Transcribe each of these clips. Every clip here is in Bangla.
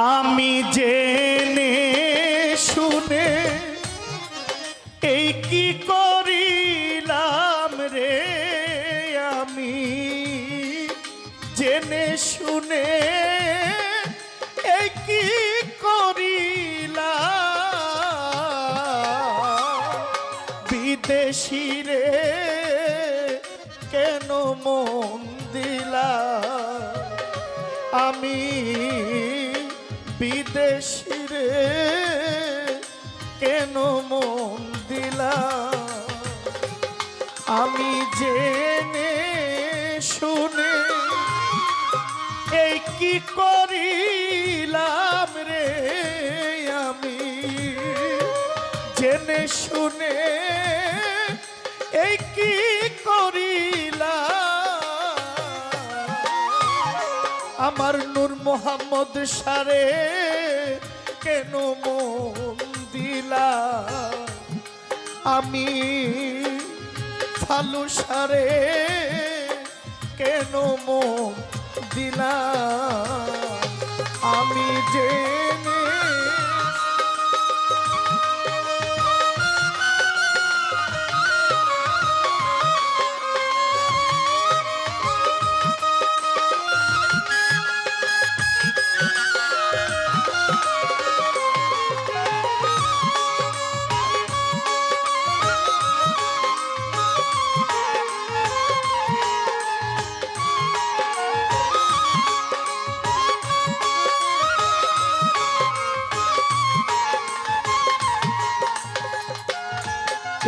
আমি জেনে শুনে এই কি করিলাম রে, আমি জেনে শুনে এই কি করিলাম, বিদেশি রে কেন মন দিলাম, আমি বিদেশি রে কেন মন দিলাম, আমি জেনে শুনে এই কি করিলাম রে, আমি জেনে শুনে এই কি করিলাম, আমার নূর মোহাম্মদ সারে কেন মন দিলাম, আমি ফালু সারে কেন মন দিলাম, আমি জেনে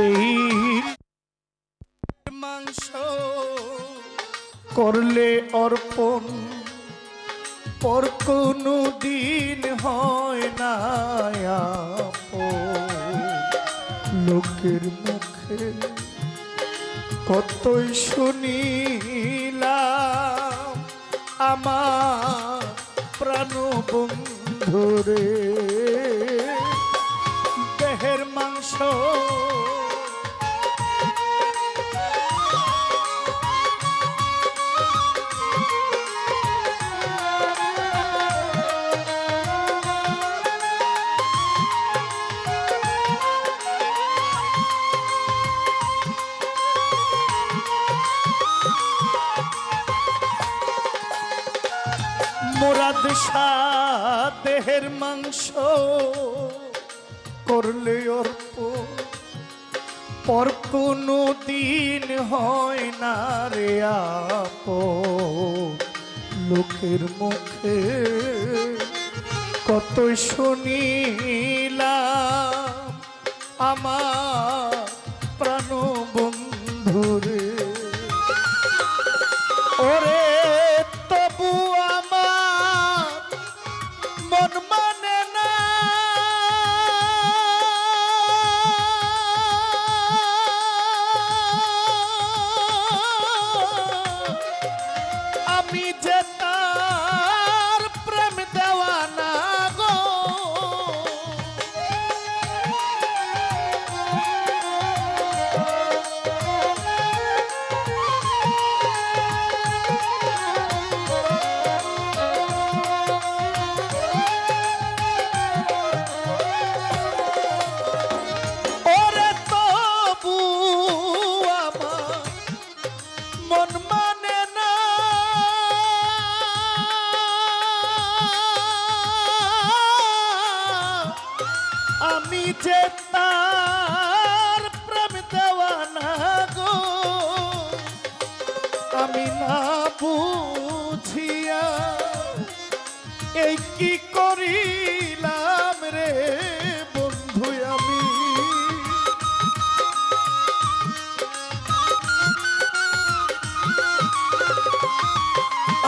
এই মাংস করলে অর্পণ পর কোনো দিন হয় না আপন, লোকের মুখে কতই শুনিলাম আমার প্রাণ বন্ধুরে, দেহের মাংস মোরাদ শাহ দেহের মাংস করলে অর্পণ পর কোনো দিন হয় না রে আপন, লোকের মুখে কত শুনিলাম আমার প্রাণ বন্ধুরে, ওরে তবু আমার মন মানে না, আমি যে তার প্রেম দেওয়ানা গো, ওরে তবু আমার মন মানে না, আমি যে তার প্রেম দেওয়ানা গো, আমি না বুঝিয়া এই কি করিলাম রে বন্ধু,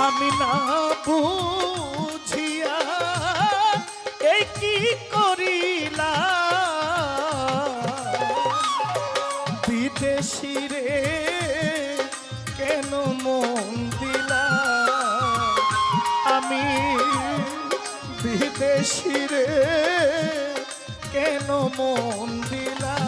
আমি না বুঝিয়া এই কি করিলাম, বিদেশি রে কেন মন দিলাম, আমি বিদেশি রে কেন মন দিলাম,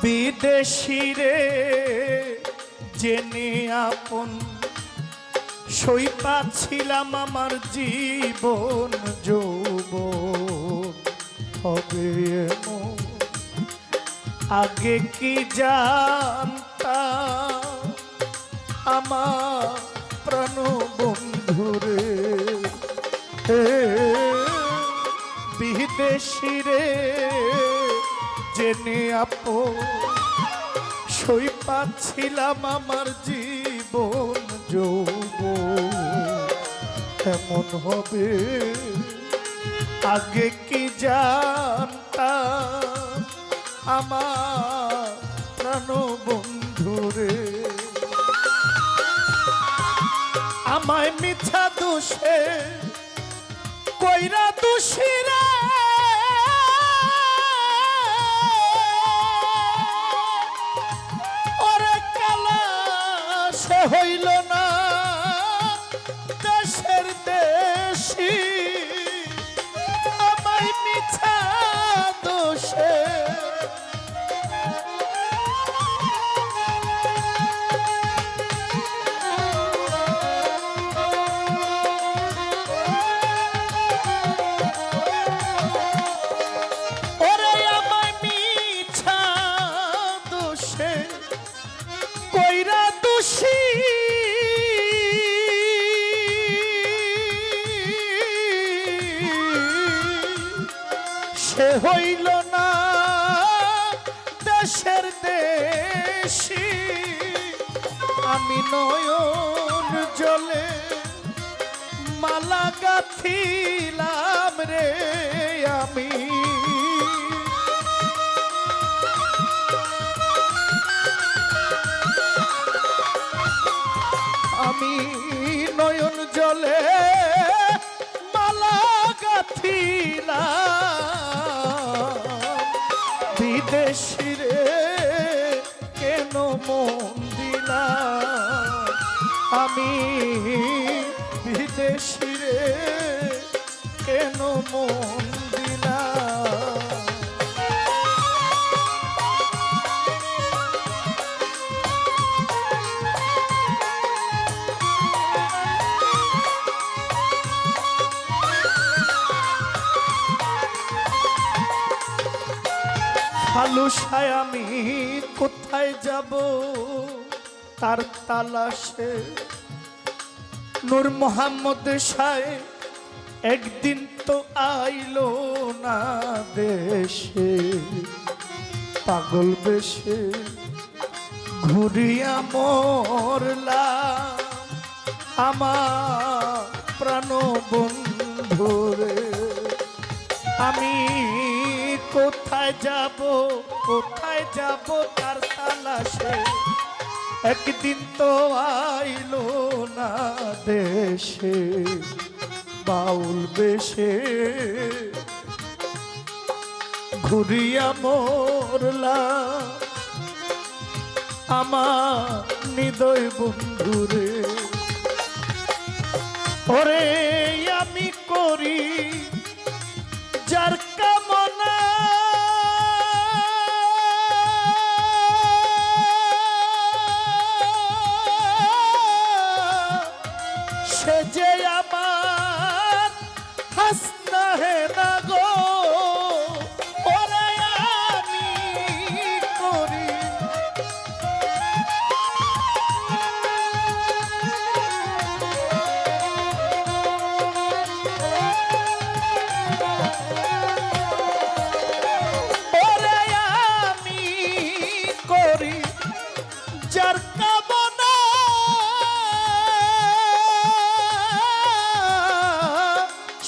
বিদেশি রে জেনে আপন সই পাচ্ছিলাম আমার জীবন যৌবন হবে এমন আগে কি জানতাম আমার প্রাণ বন্ধুরে বিদেশি রে জেনে আপন সই পাচ্ছিলাম আমার জীবন যৌবন এমন হবে আগে কি জানতাম আমার প্রাণ বন্ধুরে আমায় মিথ্যা দোষে কইরা দোষীরা ওরে কালা সে হইল না দেশের দেশি আমায় মিথ্যা দোষে সে হইল না দেশের দেশি আমি নয়ন জলে মালা গাঁথিলাম রে আমি নয়ন জলে মালা গাঁথিলাম বিদেশি রে কেন মন দিলাম আমি বিদেশি রে কেন মন দিলাম ফালুসায় আমি কোথায় যাব তার তালাশে নূর মোহাম্মদ সায় একদিন তো আইলো না দেশে পাগল বেশে ঘুরিয়া মরলা আমার প্রাণ বন্ধুরে আমি কোথায় যাব তার তালাশে একদিন তো আইলো না দেশে বাউল বেশে ঘুরিয়া মরলা আমার হৃদয় বন্ধুরে ওরে আমি করি যার কামনা সে যে আমার হাসনা হে না গো ওরে আমি করি যার কামনা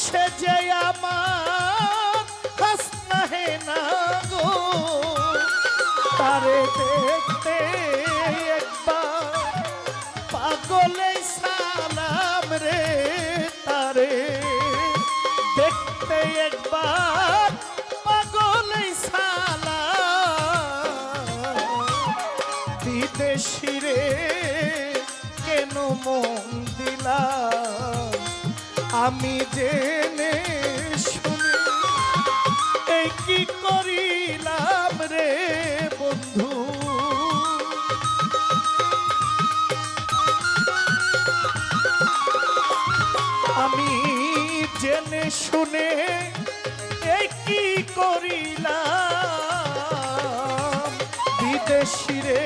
সে যে আমার হাসনা হে না গো তারে দেখতে একবার পাগলে সালাম রে তারে দেখতে একবার পাগলে বিদেশি রে কেন মন দিলাম আমি জেনে শুনে এই কি করিলাম রে বন্ধু শুনে এ কি করিলাম, বিদেশিরে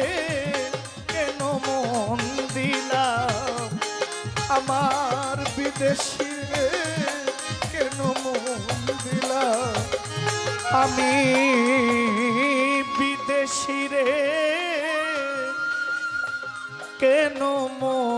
কেন মন দিলাম, আমার বিদেশিরে কেন মন দিলাম, আমি বিদেশিরে কেন মন